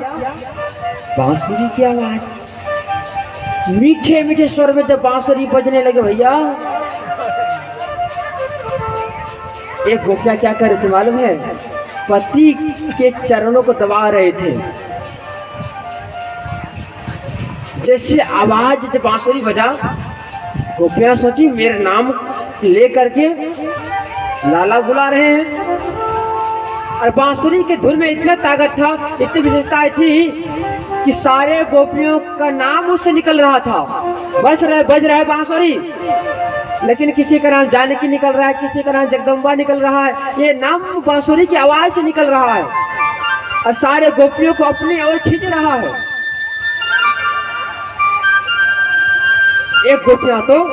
बांसुरी की आवाज। मीठे मीठे स्वर में जब बांसुरी बजने लगे भैया, एक गोपियां क्या कर रही थी मालूम है? पति के चरणों को दबा रहे थे। जैसे आवाज जब बांसुरी बजा, गोपियां सोची मेरे नाम ले करके लाला बुला रहे हैं। और बांसुरी के धुन में इतना ताकत था, इतनी विशेषताएं थी कि सारे गोपियों का नाम उससे निकल रहा था। बज रहा है बांसुरी, लेकिन किसी का नाम जानकी निकल रहा है, किसी का नाम जगदम्बा निकल रहा है। ये नाम बांसुरी की आवाज से निकल रहा है और सारे गोपियों को अपनी ओर खींच रहा है। एक गोपियां तो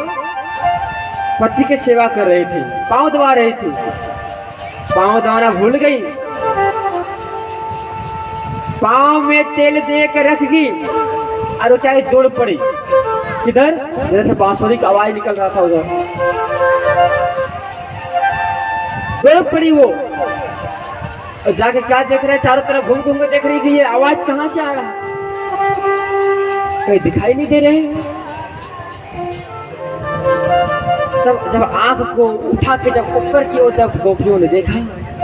पति की सेवा कर रही थी, पांव दबा रही थी, पांव दबाना भूल गई, पांव में तेल दे के रख गई और वो क्या दौड़ पड़ी। किधर? जैसे बांसुरी की आवाज निकल रहा था उधर दौड़ पड़ी वो। और जाके क्या देख रहे, चारों तरफ घूम घूम के देख रही कि ये आवाज कहां से आ रहा है, कहीं दिखाई नहीं दे रहे। तब जब आंख को उठा के जब ऊपर की ओर जब गोपियों ने देखा,